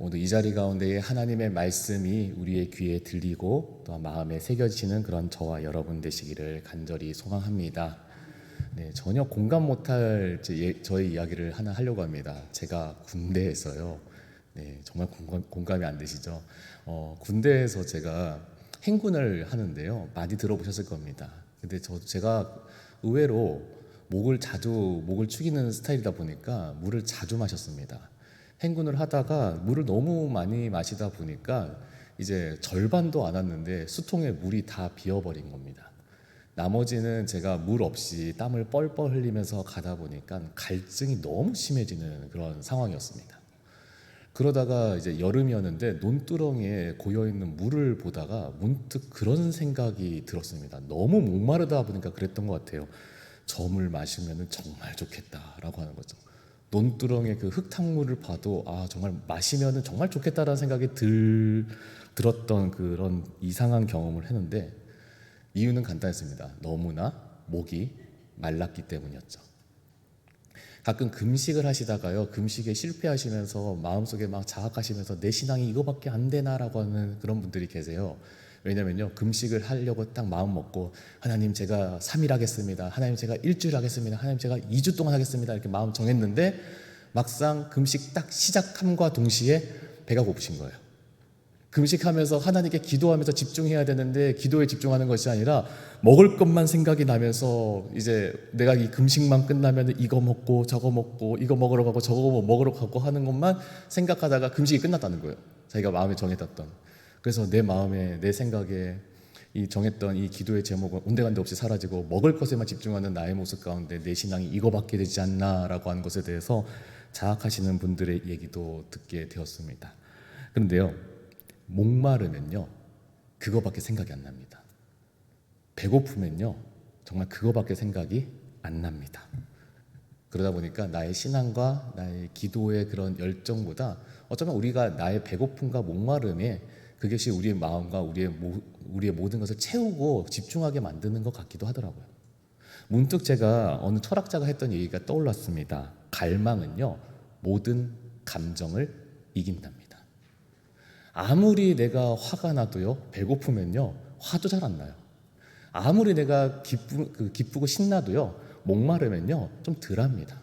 오늘 이 자리 가운데에 하나님의 말씀이 우리의 귀에 들리고 또 마음에 새겨지는 그런 저와 여러분 되시기를 간절히 소망합니다. 네, 전혀 공감 못할 저의 이야기를 하나 하려고 합니다. 제가 군대에서요. 네, 정말 공감이 안 되시죠? 군대에서 제가 행군을 하는데요. 많이 들어보셨을 겁니다. 근데 제가 의외로 목을 축이는 스타일이다 보니까 물을 자주 마셨습니다. 행군을 하다가 물을 너무 많이 마시다 보니까 이제 절반도 안 왔는데 수통에 물이 다 비어버린 겁니다. 나머지는 제가 물 없이 땀을 뻘뻘 흘리면서 가다 보니까 갈증이 너무 심해지는 그런 상황이었습니다. 그러다가 이제 여름이었는데 논두렁에 고여있는 물을 보다가 문득 그런 생각이 들었습니다. 너무 목마르다 보니까 그랬던 것 같아요. 저 물 마시면 정말 좋겠다라고 하는 거죠. 논두렁의 그 흙탕물을 봐도 정말 마시면 정말 좋겠다라는 생각이 들었던 그런 이상한 경험을 했는데, 이유는 간단했습니다. 너무나 목이 말랐기 때문이었죠. 가끔 금식을 하시다가요, 금식에 실패하시면서 마음속에 막 자학하시면서 내 신앙이 이거밖에 안 되나라고 하는 그런 분들이 계세요. 왜냐면요, 금식을 하려고 딱 마음 먹고 하나님 제가 3일 하겠습니다, 하나님 제가 일주일 하겠습니다, 하나님 제가 2주 동안 하겠습니다 이렇게 마음 정했는데 막상 금식 딱 시작함과 동시에 배가 고프신 거예요. 금식하면서 하나님께 기도하면서 집중해야 되는데 기도에 집중하는 것이 아니라 먹을 것만 생각이 나면서 이제 내가 이 금식만 끝나면 이거 먹고 저거 먹고 이거 먹으러 가고 저거 먹으러 가고 하는 것만 생각하다가 금식이 끝났다는 거예요. 자기가 마음에 정해뒀던. 그래서 내 마음에 내 생각에 이 정했던 이 기도의 제목은 온데간데 없이 사라지고 먹을 것에만 집중하는 나의 모습 가운데 내 신앙이 이거밖에 되지 않나라고 하는 것에 대해서 자학하시는 분들의 얘기도 듣게 되었습니다. 그런데요, 목마르면요 그거밖에 생각이 안 납니다. 배고프면요 정말 그거밖에 생각이 안 납니다. 그러다 보니까 나의 신앙과 나의 기도의 그런 열정보다 어쩌면 우리가 나의 배고픔과 목마름에 그것이 우리의 마음과 우리의 모든 것을 채우고 집중하게 만드는 것 같기도 하더라고요. 문득 제가 어느 철학자가 했던 얘기가 떠올랐습니다. 갈망은요 모든 감정을 이긴답니다. 아무리 내가 화가 나도요 배고프면요 화도 잘 안 나요. 아무리 내가 기쁘고 신나도요 목마르면요 좀 덜합니다.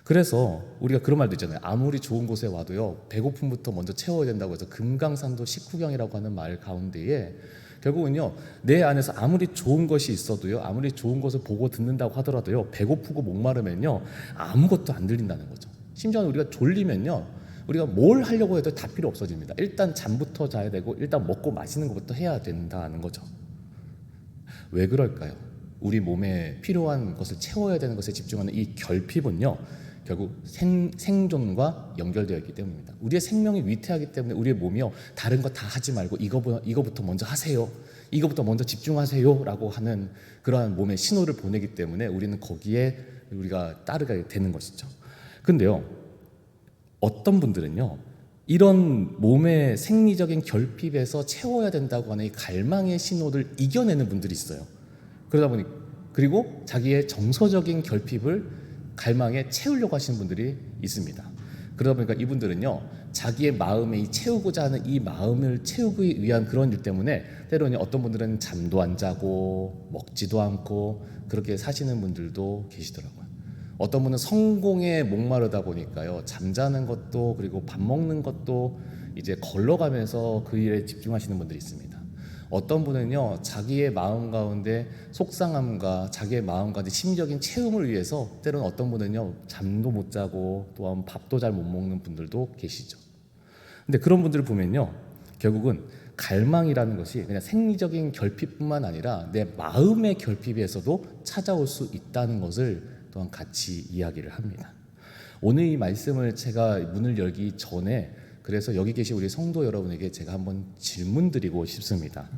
그래서 우리가 그런 말도 있잖아요. 아무리 좋은 곳에 와도요 배고픔부터 먼저 채워야 된다고 해서 금강산도 식후경이라고 하는 말 가운데에 결국은요 내 안에서 아무리 좋은 것이 있어도요, 아무리 좋은 것을 보고 듣는다고 하더라도요 배고프고 목마르면요 아무것도 안 들린다는 거죠. 심지어 우리가 졸리면요 우리가 뭘 하려고 해도 다 필요 없어집니다. 일단 잠부터 자야 되고 일단 먹고 마시는 것부터 해야 된다는 거죠. 왜 그럴까요? 우리 몸에 필요한 것을 채워야 되는 것에 집중하는 이 결핍은요 결국 생존과 연결되어 있기 때문입니다. 우리의 생명이 위태하기 때문에 우리의 몸이요 다른 거 다 하지 말고 이거부터 먼저 하세요, 이거부터 먼저 집중하세요 라고 하는 그러한 몸의 신호를 보내기 때문에 우리는 거기에 우리가 따르게 되는 것이죠. 근데요 어떤 분들은요 이런 몸의 생리적인 결핍에서 채워야 된다고 하는 이 갈망의 신호를 이겨내는 분들이 있어요. 그러다 보니 그리고 자기의 정서적인 결핍을 갈망에 채우려고 하시는 분들이 있습니다. 그러다 보니까 이분들은요 자기의 마음에 채우고자 하는 이 마음을 채우기 위한 그런 일 때문에 때로는 어떤 분들은 잠도 안 자고 먹지도 않고 그렇게 사시는 분들도 계시더라고요. 어떤 분은 성공에 목마르다 보니까요 잠자는 것도 그리고 밥 먹는 것도 이제 걸러가면서 그 일에 집중하시는 분들이 있습니다. 어떤 분은요 자기의 마음 가운데 속상함과 자기의 마음 가운데 심리적인 채움을 위해서 때로는 어떤 분은요 잠도 못 자고 또한 밥도 잘 못 먹는 분들도 계시죠. 근데 그런 분들을 보면요 결국은 갈망이라는 것이 그냥 생리적인 결핍뿐만 아니라 내 마음의 결핍에서도 찾아올 수 있다는 것을 또한 같이 이야기를 합니다. 오늘 이 말씀을 제가 문을 열기 전에 그래서 여기 계신 우리 성도 여러분에게 제가 한번 질문 드리고 싶습니다.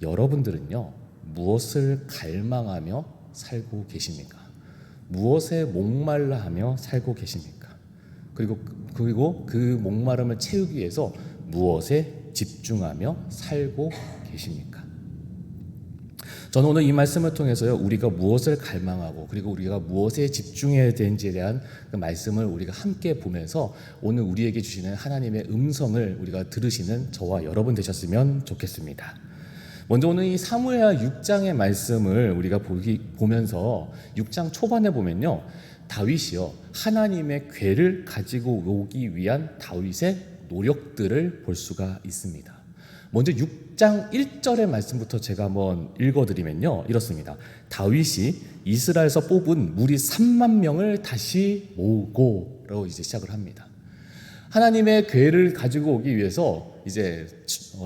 여러분들은요 무엇을 갈망하며 살고 계십니까? 무엇에 목말라 하며 살고 계십니까? 그리고 그 목마름을 채우기 위해서 무엇에 집중하며 살고 계십니까? 저는 오늘 이 말씀을 통해서요, 우리가 무엇을 갈망하고 그리고 우리가 무엇에 집중해야 되는지에 대한 그 말씀을 우리가 함께 보면서 오늘 우리에게 주시는 하나님의 음성을 우리가 들으시는 저와 여러분 되셨으면 좋겠습니다. 먼저 오늘 이 사무엘하 6장의 말씀을 우리가 보면서 6장 초반에 보면요, 다윗이요, 하나님의 궤를 가지고 오기 위한 다윗의 노력들을 볼 수가 있습니다. 먼저 6장 1절의 말씀부터 제가 한번 읽어드리면요, 이렇습니다. 다윗이 이스라엘에서 뽑은 무리 3만 명을 다시 모으고라고 이제 시작을 합니다. 하나님의 궤를 가지고 오기 위해서 이제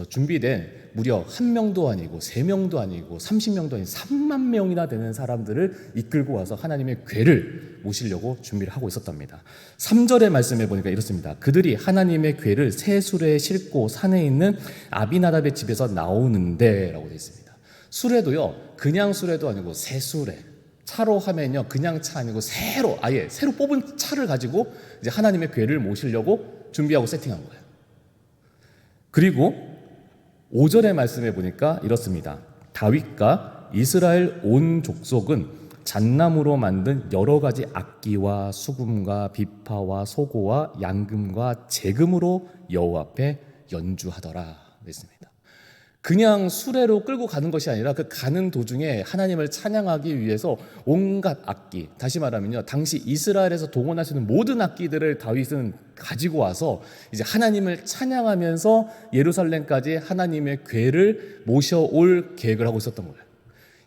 준비된 무려 1명도 아니고 3명도 아니고 30명도 아니고 3만 명이나 되는 사람들을 이끌고 와서 하나님의 궤를 모시려고 준비를 하고 있었답니다. 3절의 말씀에 보니까 이렇습니다. 그들이 하나님의 궤를 새 수레에 싣고 산에 있는 아비나답의 집에서 나오는데 라고 되어 있습니다. 수레도요, 그냥 수레도 아니고 새 수레. 차로 하면요, 그냥 차 아니고 아예 새로 뽑은 차를 가지고 이제 하나님의 궤를 모시려고 준비하고 세팅한 거예요. 그리고 5절의 말씀에 보니까 이렇습니다. 다윗과 이스라엘 온 족속은 잣나무로 만든 여러 가지 악기와 수금과 비파와 소고와 양금과 재금으로 여호와 앞에 연주하더라 했습니다. 그냥 수레로 끌고 가는 것이 아니라 그 가는 도중에 하나님을 찬양하기 위해서 온갖 악기, 다시 말하면요, 당시 이스라엘에서 동원할 수 있는 모든 악기들을 다윗은 가지고 와서 이제 하나님을 찬양하면서 예루살렘까지 하나님의 궤를 모셔올 계획을 하고 있었던 거예요.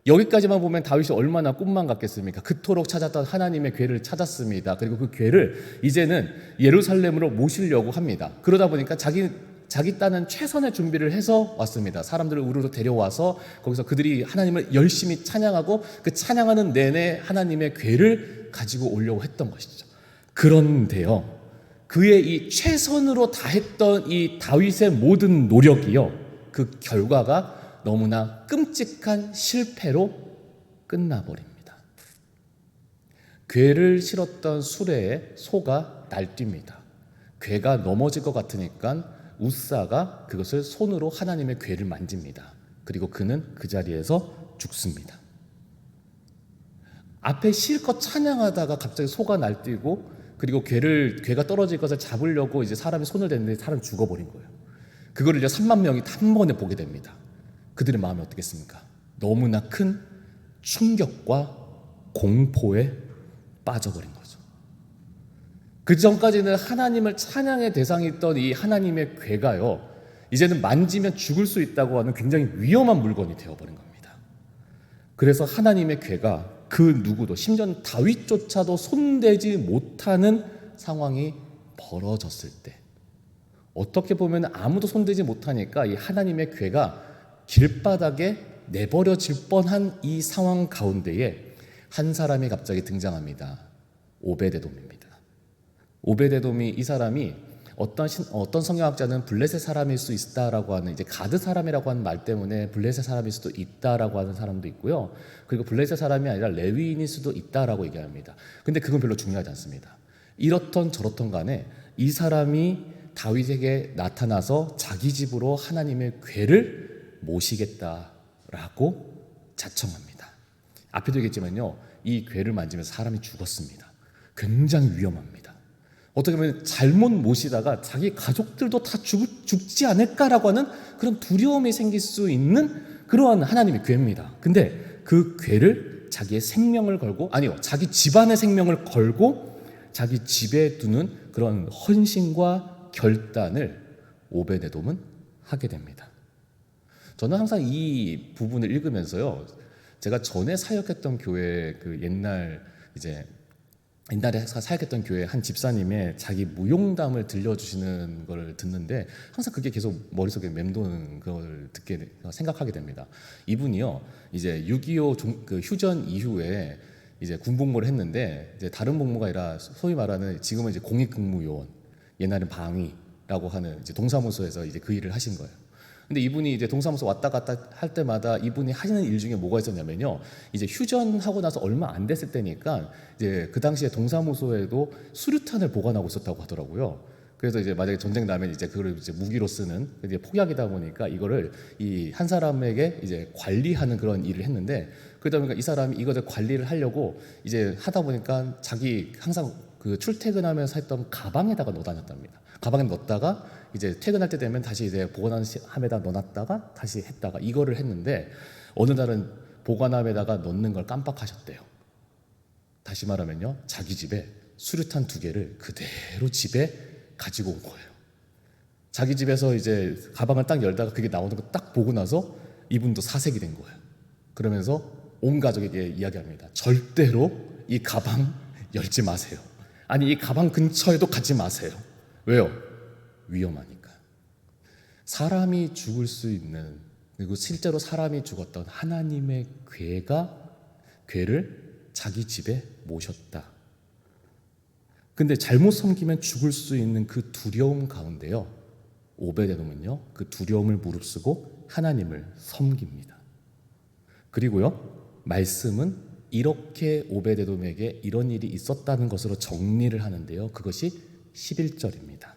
여기까지만 보면 다윗이 얼마나 꿈만 같겠습니까? 그토록 찾았던 하나님의 궤를 찾았습니다. 그리고 그 궤를 이제는 예루살렘으로 모시려고 합니다. 그러다 보니까 자기 딴은 최선의 준비를 해서 왔습니다. 사람들을 우르르 데려와서 거기서 그들이 하나님을 열심히 찬양하고 그 찬양하는 내내 하나님의 궤를 가지고 오려고 했던 것이죠. 그런데요, 그의 이 최선으로 다했던 이 다윗의 모든 노력이요, 그 결과가 너무나 끔찍한 실패로 끝나버립니다. 궤를 실었던 수레에 소가 날뜁니다. 궤가 넘어질 것 같으니까 우사가 그것을 손으로 하나님의 궤를 만집니다. 그리고 그는 그 자리에서 죽습니다. 앞에 실컷 찬양하다가 갑자기 소가 날뛰고 그리고 궤가 떨어질 것을 잡으려고 이제 사람이 손을 댔는데 사람이 죽어버린 거예요. 그거를 이제 3만 명이 한 번에 보게 됩니다. 그들의 마음이 어떻겠습니까? 너무나 큰 충격과 공포에 빠져버린 거죠. 그 전까지는 하나님을 찬양의 대상이 있던 이 하나님의 궤가요, 이제는 만지면 죽을 수 있다고 하는 굉장히 위험한 물건이 되어버린 겁니다. 그래서 하나님의 궤가 그 누구도, 심지어 다윗조차도 손대지 못하는 상황이 벌어졌을 때, 어떻게 보면 아무도 손대지 못하니까 이 하나님의 궤가 길바닥에 내버려질 뻔한 이 상황 가운데에 한 사람이 갑자기 등장합니다. 오베데돔입니다. 오베데돔이, 이 사람이 어떤 성경학자는 블레셋 사람일 수 있다라고 하는, 이제 가드 사람이라고 하는 말 때문에 블레셋 사람일 수도 있다라고 하는 사람도 있고요. 그리고 블레셋 사람이 아니라 레위인일 수도 있다라고 얘기합니다. 근데 그건 별로 중요하지 않습니다. 이렇던 저렇던 간에 이 사람이 다윗에게 나타나서 자기 집으로 하나님의 궤를 모시겠다라고 자청합니다. 앞에도 얘기했지만요, 이 궤를 만지면서 사람이 죽었습니다. 굉장히 위험합니다. 어떻게 보면 잘못 모시다가 자기 가족들도 다 죽지 않을까라고 하는 그런 두려움이 생길 수 있는 그러한 하나님의 궤입니다. 근데 그 궤를 자기의 생명을 걸고, 아니요, 자기 집안의 생명을 걸고 자기 집에 두는 그런 헌신과 결단을 오베데돔은 하게 됩니다. 저는 항상 이 부분을 읽으면서요, 제가 전에 사역했던 교회, 그 옛날에 사역했던 교회 한 집사님의 자기 무용담을 들려주시는 걸 듣는데 항상 그게 계속 머릿속에 맴도는 걸 생각하게 됩니다. 이분이요, 이제 6.25 그 휴전 이후에 이제 군복무를 했는데, 이제 다른 복무가 아니라 소위 말하는 지금은 이제 공익근무요원, 옛날엔 방위라고 하는 이제 동사무소에서 이제 그 일을 하신 거예요. 근데 이분이 이제 동사무소 왔다 갔다 할 때마다 이분이 하시는 일 중에 뭐가 있었냐면요, 이제 휴전하고 나서 얼마 안 됐을 때니까 이제 그 당시에 동사무소에도 수류탄을 보관하고 있었다고 하더라고요. 그래서 이제 만약에 전쟁 나면 이제 그걸 이제 무기로 쓰는 이제 폭약이다 보니까 이거를 이 한 사람에게 이제 관리하는 그런 일을 했는데, 그러다 보니까 이 사람이 이거를 관리를 하려고 이제 하다 보니까 자기 항상 그 출퇴근하면서 했던 가방에다가 넣어 다녔답니다. 가방에 넣었다가 이제 퇴근할 때 되면 다시 이제 보관함에다 넣어놨다가 다시 했다가 이거를 했는데, 어느 날은 보관함에다가 넣는 걸 깜빡하셨대요. 다시 말하면요, 자기 집에 수류탄 2개를 그대로 집에 가지고 온 거예요. 자기 집에서 이제 가방을 딱 열다가 그게 나오는 거 딱 보고 나서 이분도 사색이 된 거예요. 그러면서 온 가족에게 이야기합니다. 절대로 이 가방 열지 마세요. 아니, 이 가방 근처에도 가지 마세요. 왜요? 위험하니까. 사람이 죽을 수 있는, 그리고 실제로 사람이 죽었던 하나님의 괴를 자기 집에 모셨다. 근데 잘못 섬기면 죽을 수 있는 그 두려움 가운데요, 오베데돔은요 그 두려움을 무릅쓰고 하나님을 섬깁니다. 그리고요, 말씀은 이렇게 오베데돔에게 이런 일이 있었다는 것으로 정리를 하는데요, 그것이 11절입니다.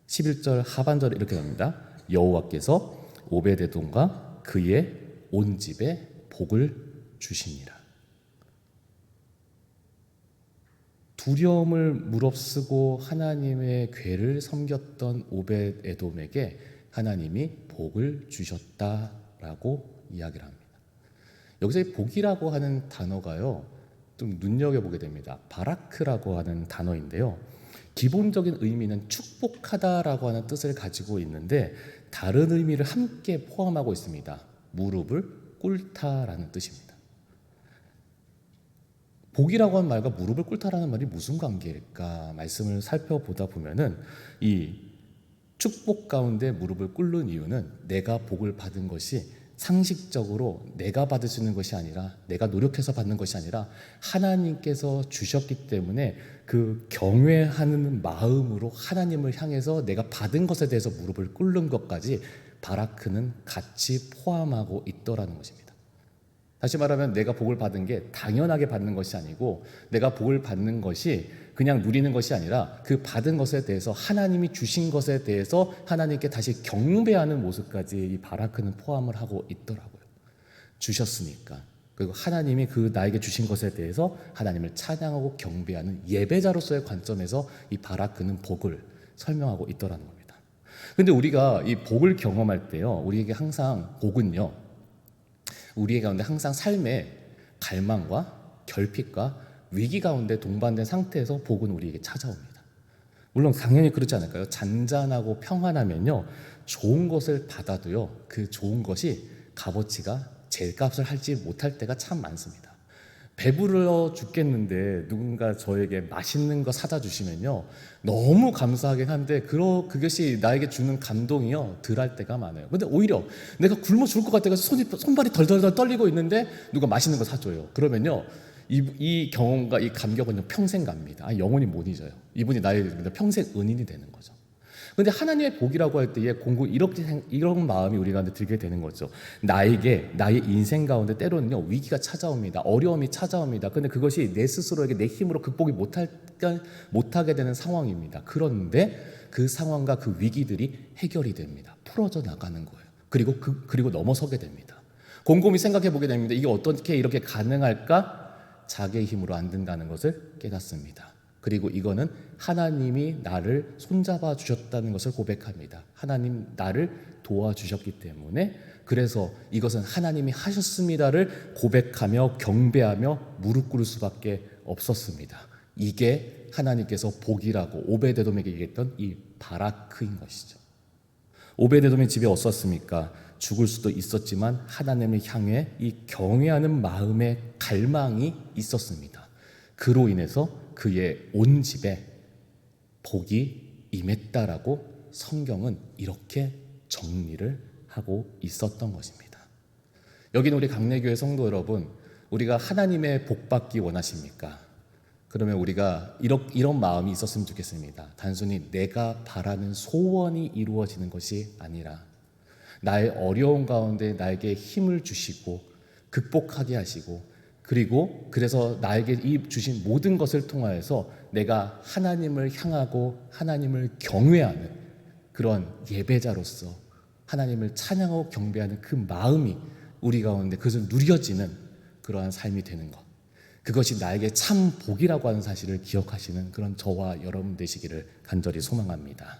11절 하반절에 이렇게 나옵니다. 여호와께서 오베데돔과 그의 온 집에 복을 주시니라. 두려움을 무릅쓰고 하나님의 괴를 섬겼던 오벳에돔에게 하나님이 복을 주셨다라고 이야기를 합니다. 여기서 이 복이라고 하는 단어가요, 좀 눈여겨보게 됩니다. 바라크라고 하는 단어인데요, 기본적인 의미는 축복하다라고 하는 뜻을 가지고 있는데 다른 의미를 함께 포함하고 있습니다. 무릎을 꿇다라는 뜻입니다. 복이라고 하는 말과 무릎을 꿇다라는 말이 무슨 관계일까 말씀을 살펴보다 보면은, 이 축복 가운데 무릎을 꿇는 이유는 내가 복을 받은 것이 상식적으로 내가 받을 수 있는 것이 아니라, 내가 노력해서 받는 것이 아니라 하나님께서 주셨기 때문에 그 경외하는 마음으로 하나님을 향해서 내가 받은 것에 대해서 무릎을 꿇는 것까지 바라크는 같이 포함하고 있더라는 것입니다. 다시 말하면 내가 복을 받은 게 당연하게 받는 것이 아니고, 내가 복을 받는 것이 그냥 누리는 것이 아니라 그 받은 것에 대해서, 하나님이 주신 것에 대해서 하나님께 다시 경배하는 모습까지 이 바라크는 포함을 하고 있더라고요. 주셨으니까. 그리고 하나님이 그 나에게 주신 것에 대해서 하나님을 찬양하고 경배하는 예배자로서의 관점에서 이 바라크는 복을 설명하고 있더라는 겁니다. 근데 우리가 이 복을 경험할 때요, 우리에게 항상 복은요, 우리의 가운데 항상 삶의 갈망과 결핍과 위기 가운데 동반된 상태에서 복은 우리에게 찾아옵니다. 물론 당연히 그렇지 않을까요? 잔잔하고 평안하면요, 좋은 것을 받아도요, 그 좋은 것이 값어치가 제값을 하지 못할 때가 참 많습니다. 배부러 죽겠는데 누군가 저에게 맛있는 거 사다 주시면요, 너무 감사하긴 한데 그것이 나에게 주는 감동이요, 덜할 때가 많아요. 근데 오히려 내가 굶어 죽을 것 같아서 손발이 덜덜덜 떨리고 있는데 누가 맛있는 거 사줘요. 그러면요, 이 경험과 이 감격은요, 평생 갑니다. 영원히 못 잊어요. 이분이 나의 평생 은인이 되는 거죠. 근데 하나님의 복이라고 할 때에 공부 이런 마음이 우리 가운데 들게 되는 거죠. 나의 인생 가운데 때로는요, 위기가 찾아옵니다. 어려움이 찾아옵니다. 근데 그것이 내 스스로에게 내 힘으로 극복이 못하게 되는 상황입니다. 그런데 그 상황과 그 위기들이 해결이 됩니다. 풀어져 나가는 거예요. 그리고 넘어서게 됩니다. 곰곰이 생각해 보게 됩니다. 이게 어떻게 이렇게 가능할까? 자기의 힘으로 안 된다는 것을 깨닫습니다. 그리고 이거는 하나님이 나를 손잡아 주셨다는 것을 고백합니다. 하나님 나를 도와주셨기 때문에, 그래서 이것은 하나님이 하셨습니다를 고백하며 경배하며 무릎 꿇을 수밖에 없었습니다. 이게 하나님께서 복이라고 오베데돔에게 얘기했던 이 바라크인 것이죠. 오베데돔의 집에 없었습니까? 죽을 수도 있었지만 하나님을 향해 이 경외하는 마음의 갈망이 있었습니다. 그로 인해서 그의 온 집에 복이 임했다라고 성경은 이렇게 정리를 하고 있었던 것입니다. 여기는 우리 강내교회 성도 여러분, 우리가 하나님의 복 받기 원하십니까? 그러면 우리가 이런 마음이 있었으면 좋겠습니다. 단순히 내가 바라는 소원이 이루어지는 것이 아니라 나의 어려운 가운데 나에게 힘을 주시고 극복하게 하시고 그리고 그래서 나에게 이 주신 모든 것을 통하여서 내가 하나님을 향하고 하나님을 경외하는 그런 예배자로서 하나님을 찬양하고 경배하는 그 마음이 우리 가운데 그것을 누려지는 그러한 삶이 되는 것, 그것이 나에게 참 복이라고 하는 사실을 기억하시는 그런 저와 여러분 되시기를 간절히 소망합니다.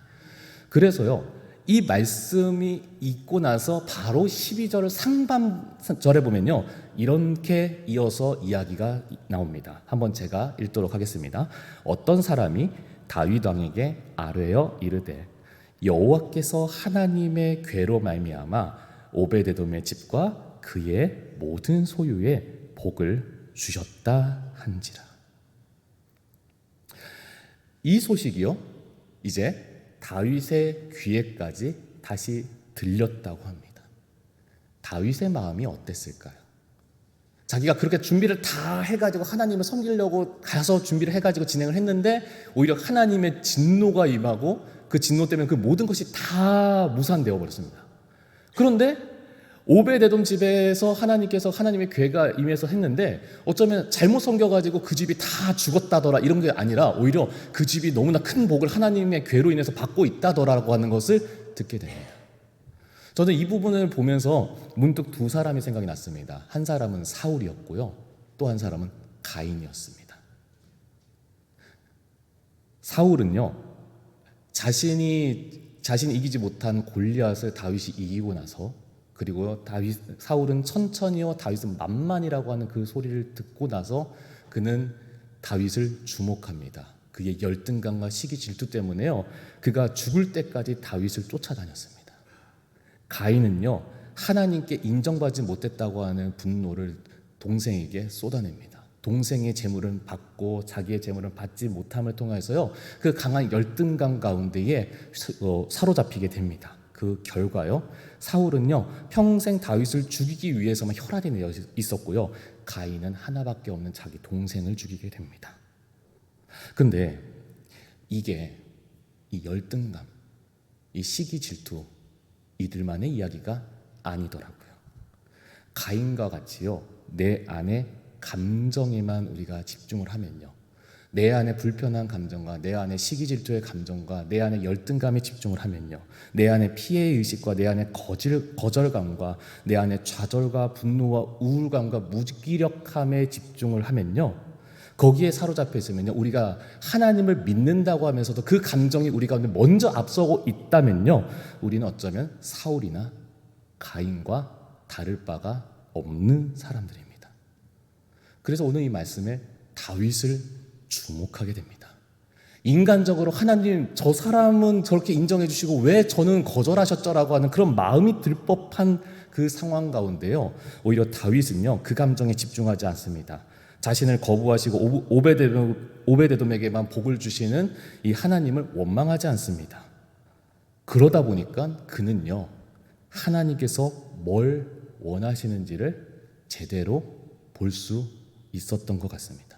그래서요, 이 말씀이 있고 나서 바로 12절 상반절에 보면요, 이렇게 이어서 이야기가 나옵니다. 한번 제가 읽도록 하겠습니다. 어떤 사람이 다윗 왕에게 아뢰어 이르되 여호와께서 하나님의 궤로 말미암아 오베데돔의 집과 그의 모든 소유에 복을 주셨다 한지라. 이 소식이요, 이제 다윗의 귀에까지 다시 들렸다고 합니다. 다윗의 마음이 어땠을까요? 자기가 그렇게 준비를 다 해가지고 하나님을 섬기려고 가서 준비를 해가지고 진행을 했는데 오히려 하나님의 진노가 임하고 그 진노 때문에 그 모든 것이 다 무산되어 버렸습니다. 그런데 오베데돔 집에서 하나님께서 하나님의 괴가 임해서 했는데 어쩌면 잘못 섬겨가지고 그 집이 다 죽었다더라 이런 게 아니라 오히려 그 집이 너무나 큰 복을 하나님의 괴로 인해서 받고 있다더라고 하는 것을 듣게 됩니다. 저는 이 부분을 보면서 문득 두 사람이 생각이 났습니다. 한 사람은 사울이었고요, 또 한 사람은 가인이었습니다. 사울은요, 자신이 이기지 못한 골리앗을 다윗이 이기고 나서, 그리고 사울은 천천히요 다윗은 만만이라고 하는 그 소리를 듣고 나서 그는 다윗을 주목합니다. 그의 열등감과 시기 질투 때문에요, 그가 죽을 때까지 다윗을 쫓아다녔습니다. 가인은요, 하나님께 인정받지 못했다고 하는 분노를 동생에게 쏟아냅니다. 동생의 재물은 받고 자기의 재물은 받지 못함을 통해서요, 그 강한 열등감 가운데에 사로잡히게 됩니다. 그 결과요, 사울은요 평생 다윗을 죽이기 위해서만 혈안이 내어 있었고요, 가인은 하나밖에 없는 자기 동생을 죽이게 됩니다. 근데 이게 이 열등감, 이 시기 질투, 이들만의 이야기가 아니더라고요. 가인과 같이요, 내 안에 감정에만 우리가 집중을 하면요, 내 안에 불편한 감정과 내 안에 시기 질투의 감정과 내 안에 열등감에 집중을 하면요, 내 안에 피해의식과 내 안에 거절감과 내 안에 좌절과 분노와 우울감과 무기력함에 집중을 하면요, 거기에 사로잡혀 있으면요, 우리가 하나님을 믿는다고 하면서도 그 감정이 우리 가운데 먼저 앞서고 있다면요, 우리는 어쩌면 사울이나 가인과 다를 바가 없는 사람들입니다. 그래서 오늘 이 말씀에 다윗을 주목하게 됩니다. 인간적으로 하나님, 저 사람은 저렇게 인정해 주시고 왜 저는 거절하셨죠라고 하는 그런 마음이 들 법한 그 상황 가운데요, 오히려 다윗은요 그 감정에 집중하지 않습니다. 자신을 거부하시고 오베데돔에게만 복을 주시는 이 하나님을 원망하지 않습니다. 그러다 보니까 그는요, 하나님께서 뭘 원하시는지를 제대로 볼 수 있었던 것 같습니다.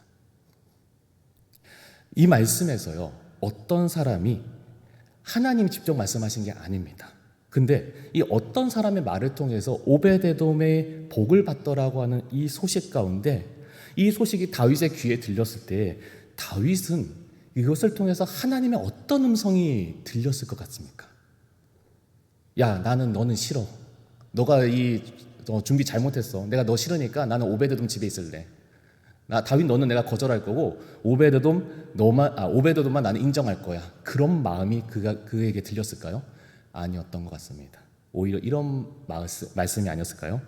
이 말씀에서요, 어떤 사람이 하나님이 직접 말씀하신 게 아닙니다. 근데 이 어떤 사람의 말을 통해서 오베데돔의 복을 받더라고 하는 이 소식 가운데, 이 소식이 다윗의 귀에 들렸을 때 다윗은 이것을 통해서 하나님의 어떤 음성이 들렸을 것 같습니까? 야, 너는 싫어. 너가 준비 잘못했어. 내가 너 싫으니까 나는 오베데돔 집에 있을래. 다윗 너는 내가 거절할 거고 오베데돔만 나는 인정할 거야. 그런 마음이 그에게 들렸을까요? 아니었던 것 같습니다. 오히려 이런 말씀이 아니었을까요?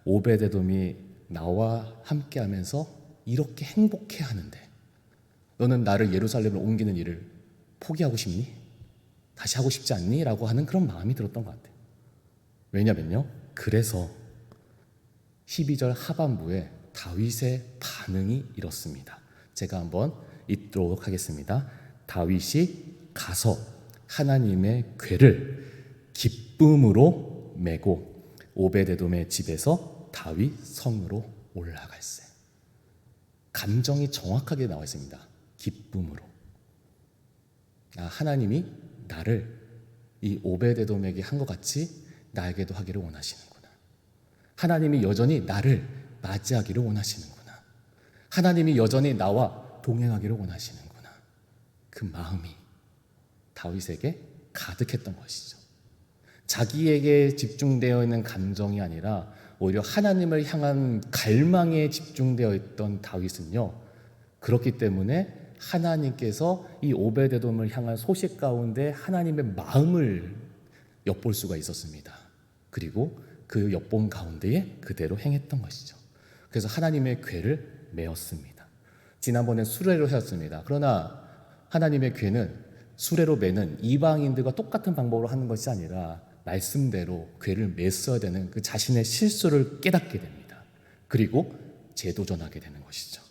오베데돔이 나와 함께하면서 이렇게 행복해하는데 너는 나를 예루살렘으로 옮기는 일을 포기하고 싶니? 다시 하고 싶지 않니? 라고 하는 그런 마음이 들었던 것 같아요. 왜냐면요, 그래서 12절 하반부에 다윗의 반응이 이렇습니다. 제가 한번 읽도록 하겠습니다. 다윗이 가서 하나님의 궤를 기쁨으로 메고 오베데돔의 집에서 다윗 성으로 올라갈세. 감정이 정확하게 나와 있습니다. 기쁨으로. 하나님이 나를 이 오베데돔에게 한 것 같이 나에게도 하기를 원하시는구나. 하나님이 여전히 나를 맞이하기를 원하시는구나. 하나님이 여전히 나와 동행하기를 원하시는구나. 그 마음이 다윗에게 가득했던 것이죠. 자기에게 집중되어 있는 감정이 아니라 오히려 하나님을 향한 갈망에 집중되어 있던 다윗은요, 그렇기 때문에 하나님께서 이 오베데돔을 향한 소식 가운데 하나님의 마음을 엿볼 수가 있었습니다. 그리고 그 엿본 가운데에 그대로 행했던 것이죠. 그래서 하나님의 궤를 메었습니다. 지난번에 수레로 해왔습니다. 그러나 하나님의 궤는 수레로 매는 이방인들과 똑같은 방법으로 하는 것이 아니라 말씀대로 궤를 맸어야 되는 그 자신의 실수를 깨닫게 됩니다. 그리고 재도전하게 되는 것이죠.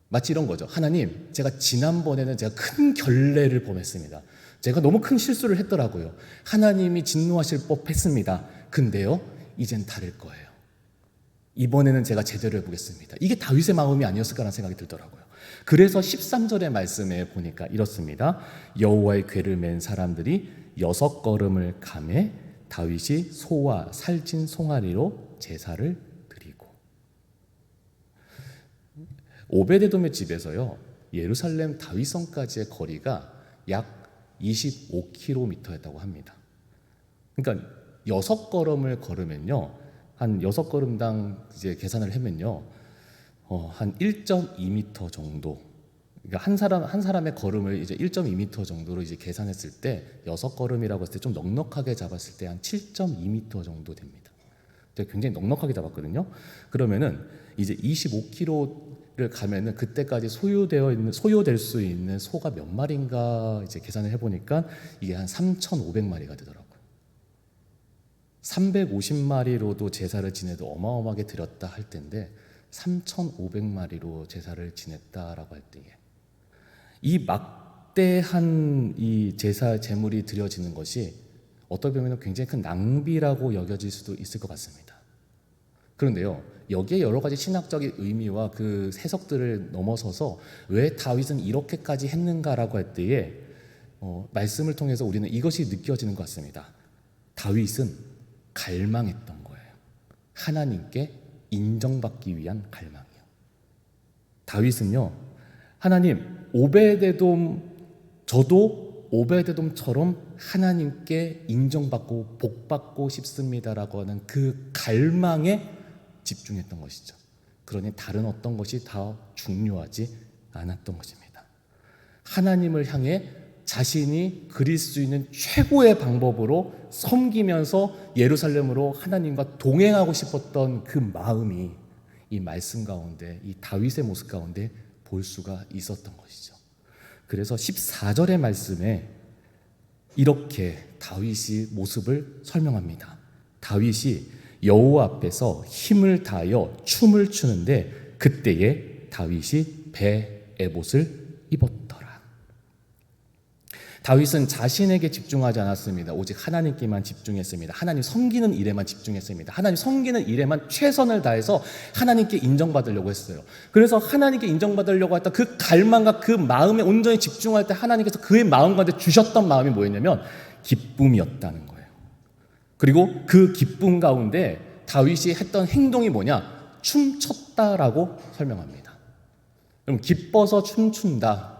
마치 이런 거죠. 하나님, 제가 지난번에는 제가 큰 결례를 범했습니다. 제가 너무 큰 실수를 했더라고요. 하나님이 진노하실 법했습니다. 근데요, 이젠 다를 거예요. 이번에는 제가 제대로 해보겠습니다. 이게 다윗의 마음이 아니었을까라는 생각이 들더라고요. 그래서 13절의 말씀에 보니까 이렇습니다. 여호와의 궤를 맨 사람들이 6걸음을 가매 다윗이 소와 살찐 송아리로 제사를 드리고. 오베데돔의 집에서요, 예루살렘 다윗성까지의 거리가 약 25km였다고 합니다. 그러니까 6걸음을 걸으면요, 한 6걸음당 이제 계산을 하면요, 한 1.2m 정도. 그러니까 한 사람의 걸음을 이제 1.2m 정도로 이제 계산했을 때 6걸음이라고 했을 때 좀 넉넉하게 잡았을 때 한 7.2m 정도 됩니다. 굉장히 넉넉하게 잡았거든요. 그러면은 이제 25km를 가면은 그때까지 소요될 수 있는 소가 몇 마리인가 이제 계산을 해보니까 이게 한 3,500마리가 되더라고요. 350마리로도 제사를 지내도 어마어마하게 드렸다 할 텐데 3,500마리로 제사를 지냈다라고 할 때에 이 막대한 이 제사 제물이 드려지는 것이 어떻게 보면 굉장히 큰 낭비라고 여겨질 수도 있을 것 같습니다. 그런데요, 여기에 여러 가지 신학적인 의미와 그 해석들을 넘어서서 왜 다윗은 이렇게까지 했는가라고 할 때에 말씀을 통해서 우리는 이것이 느껴지는 것 같습니다. 다윗은 갈망했던 거예요. 하나님께 인정받기 위한 갈망이요. 다윗은요, 하나님, 저도 오베데돔처럼 하나님께 인정받고 복받고 싶습니다라고 하는 그 갈망에 집중했던 것이죠. 그러니 다른 어떤 것이 다 중요하지 않았던 것입니다. 하나님을 향해 자신이 그릴 수 있는 최고의 방법으로 섬기면서 예루살렘으로 하나님과 동행하고 싶었던 그 마음이 이 말씀 가운데, 이 다윗의 모습 가운데 볼 수가 있었던 것이죠. 그래서 14절의 말씀에 이렇게 다윗의 모습을 설명합니다. 다윗이 여호와 앞에서 힘을 다하여 춤을 추는데 그때에 다윗이 배 에봇을 입었더라. 다윗은 자신에게 집중하지 않았습니다. 오직 하나님께만 집중했습니다. 하나님 섬기는 일에만 집중했습니다. 하나님 섬기는 일에만 최선을 다해서 하나님께 인정받으려고 했어요. 그래서 하나님께 인정받으려고 했던 그 갈망과 그 마음에 온전히 집중할 때 하나님께서 그의 마음 가운데 주셨던 마음이 뭐였냐면 기쁨이었다는 거예요. 그리고 그 기쁨 가운데 다윗이 했던 행동이 뭐냐? 춤췄다라고 설명합니다. 그럼 기뻐서 춤춘다.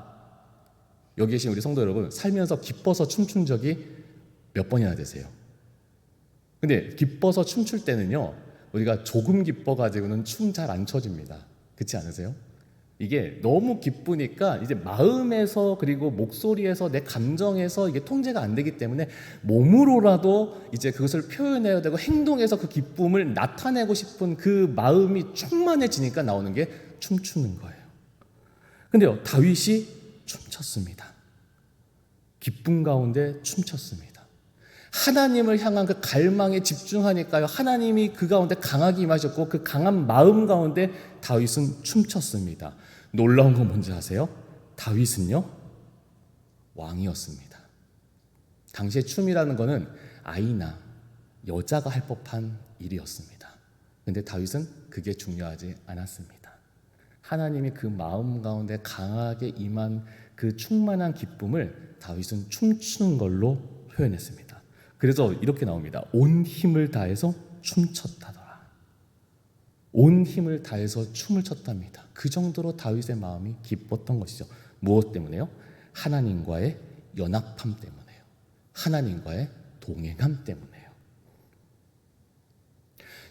여기 계신 우리 성도 여러분, 살면서 기뻐서 춤춘 적이 몇 번이나 되세요? 근데 기뻐서 춤출 때는요, 우리가 조금 기뻐가지고는 춤 잘 안 춰집니다. 그렇지 않으세요? 이게 너무 기쁘니까 이제 마음에서 그리고 목소리에서 내 감정에서 이게 통제가 안 되기 때문에 몸으로라도 이제 그것을 표현해야 되고 행동에서 그 기쁨을 나타내고 싶은 그 마음이 충만해지니까 나오는 게 춤추는 거예요. 근데요, 다윗이 춤췄습니다. 기쁨 가운데 춤췄습니다. 하나님을 향한 그 갈망에 집중하니까요, 하나님이 그 가운데 강하게 임하셨고 그 강한 마음 가운데 다윗은 춤췄습니다. 놀라운 건 뭔지 아세요? 다윗은요, 왕이었습니다. 당시에 춤이라는 거는 아이나 여자가 할 법한 일이었습니다. 그런데 다윗은 그게 중요하지 않았습니다. 하나님이 그 마음 가운데 강하게 임한 그 충만한 기쁨을 다윗은 춤추는 걸로 표현했습니다. 그래서 이렇게 나옵니다. 온 힘을 다해서 춤췄다더라. 온 힘을 다해서 춤을 췄답니다. 그 정도로 다윗의 마음이 기뻤던 것이죠. 무엇 때문에요? 하나님과의 연합함 때문에요. 하나님과의 동행함 때문에요.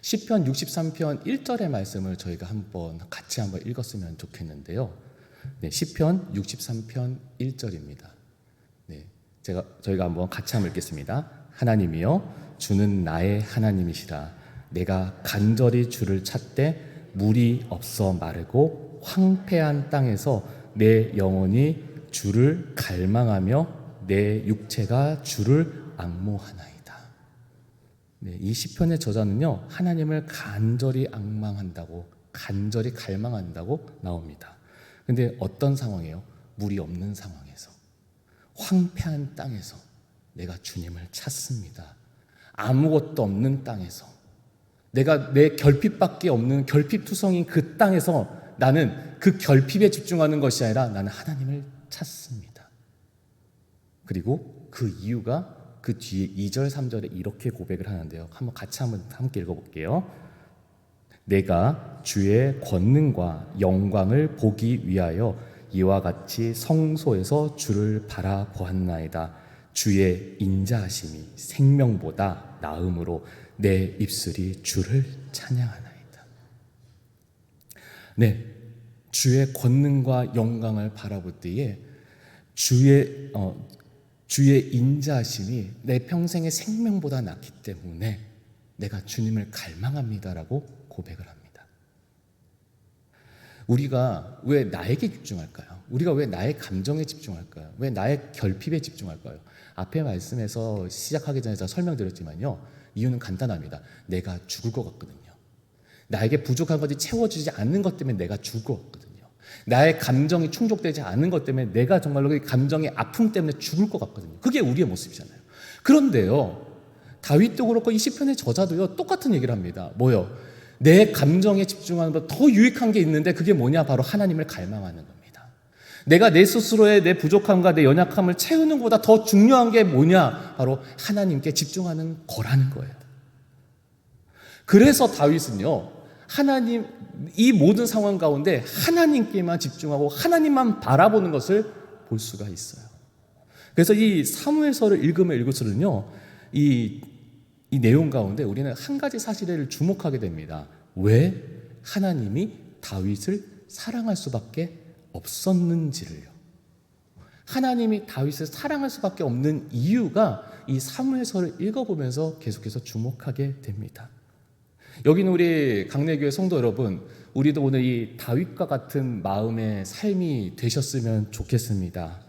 시편 63편 1절의 말씀을 저희가 같이 한번 읽었으면 좋겠는데요. 네, 시편 63편 1절입니다. 네, 저희가 한번 같이 한번 읽겠습니다. 하나님이여 주는 나의 하나님이시라. 내가 간절히 주를 찾되 물이 없어 마르고 황폐한 땅에서 내 영혼이 주를 갈망하며 내 육체가 주를 앙모하나이다. 네, 이 시편의 저자는요, 하나님을 간절히 앙망한다고, 간절히 갈망한다고 나옵니다. 근데 어떤 상황이에요? 물이 없는 상황에서, 황폐한 땅에서 내가 주님을 찾습니다. 아무것도 없는 땅에서, 내가 내 결핍밖에 없는 결핍투성인 그 땅에서 나는 그 결핍에 집중하는 것이 아니라 나는 하나님을 찾습니다. 그리고 그 이유가 그 뒤에 2절, 3절에 이렇게 고백을 하는데요. 함께 읽어볼게요. 내가 주의 권능과 영광을 보기 위하여 이와 같이 성소에서 주를 바라보았나이다. 주의 인자하심이 생명보다 나음으로 내 입술이 주를 찬양하나이다. 네, 주의 권능과 영광을 바라볼 때에 주의 인자하심이 내 평생의 생명보다 낫기 때문에 내가 주님을 갈망합니다라고 고백을 합니다. 우리가 왜 나에게 집중할까요? 우리가 왜 나의 감정에 집중할까요? 왜 나의 결핍에 집중할까요? 앞에 말씀에서 시작하기 전에 제가 설명드렸지만요, 이유는 간단합니다. 내가 죽을 것 같거든요. 나에게 부족한 것이 채워지지 않는 것 때문에 내가 죽을 것 같거든요. 나의 감정이 충족되지 않은 것 때문에 내가 정말로 그 감정의 아픔 때문에 죽을 것 같거든요. 그게 우리의 모습이잖아요. 그런데요, 다윗도 그렇고 이 시편의 저자도요, 똑같은 얘기를 합니다. 뭐요? 내 감정에 집중하는 것 더 유익한 게 있는데 그게 뭐냐? 바로 하나님을 갈망하는 겁니다. 내가 내 스스로의 내 부족함과 내 연약함을 채우는 것보다 더 중요한 게 뭐냐? 바로 하나님께 집중하는 거라는 거예요. 그래서 다윗은요, 이 모든 상황 가운데 하나님께만 집중하고 하나님만 바라보는 것을 볼 수가 있어요. 그래서 이 사무엘서를 읽으면 읽을수록요, 이 내용 가운데 우리는 한 가지 사실을 주목하게 됩니다. 왜 하나님이 다윗을 사랑할 수밖에 없었는지를요. 하나님이 다윗을 사랑할 수밖에 없는 이유가 이 사무엘서를 읽어보면서 계속해서 주목하게 됩니다. 여기는 우리 강내교회 성도 여러분, 우리도 오늘 이 다윗과 같은 마음의 삶이 되셨으면 좋겠습니다.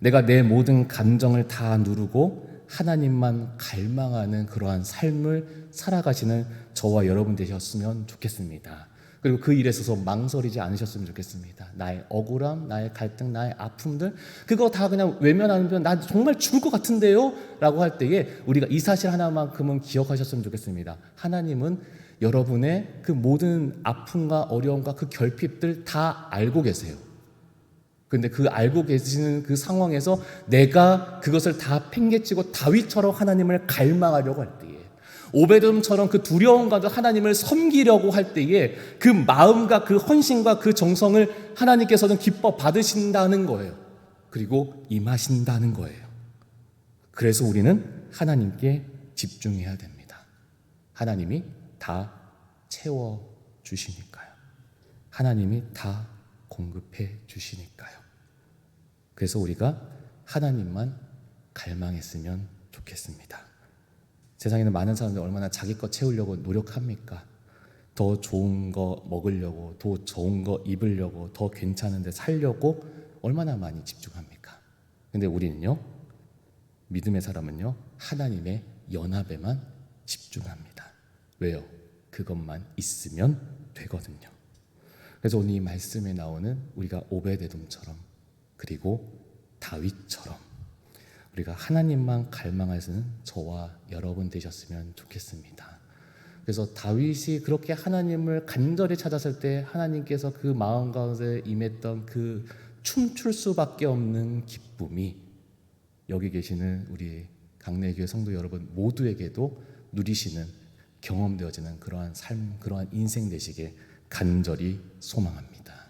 내가 내 모든 감정을 다 누르고 하나님만 갈망하는 그러한 삶을 살아가시는 저와 여러분 되셨으면 좋겠습니다. 그리고 그 일에 있어서 망설이지 않으셨으면 좋겠습니다. 나의 억울함, 나의 갈등, 나의 아픔들, 그거 다 그냥 외면하면 나 정말 죽을 것 같은데요? 라고 할 때에 우리가 이 사실 하나만큼은 기억하셨으면 좋겠습니다. 하나님은 여러분의 그 모든 아픔과 어려움과 그 결핍들 다 알고 계세요. 그런데 그 알고 계시는 그 상황에서 내가 그것을 다 팽개치고 다윗처럼 하나님을 갈망하려고 할 때에, 오베돔처럼 그 두려움과 하나님을 섬기려고 할 때에 그 마음과 그 헌신과 그 정성을 하나님께서는 기뻐 받으신다는 거예요. 그리고 임하신다는 거예요. 그래서 우리는 하나님께 집중해야 됩니다. 하나님이 다 채워주시니까요. 하나님이 다 공급해 주시니까요. 그래서 우리가 하나님만 갈망했으면 좋겠습니다. 세상에는 많은 사람들이 얼마나 자기 것 채우려고 노력합니까? 더 좋은 거 먹으려고, 더 좋은 거 입으려고, 더 괜찮은데 살려고 얼마나 많이 집중합니까? 근데 우리는요, 믿음의 사람은요, 하나님의 연합에만 집중합니다. 왜요? 그것만 있으면 되거든요. 그래서 오늘 이 말씀에 나오는 우리가 오베데돔처럼, 그리고 다윗처럼 우리가 하나님만 갈망하시는 저와 여러분 되셨으면 좋겠습니다. 그래서 다윗이 그렇게 하나님을 간절히 찾았을 때 하나님께서 그 마음 가운데 임했던 그 춤출 수밖에 없는 기쁨이 여기 계시는 우리 강내교회 성도 여러분 모두에게도 누리시는 경험되어지는 그러한 삶, 그러한 인생 되시길 간절히 소망합니다.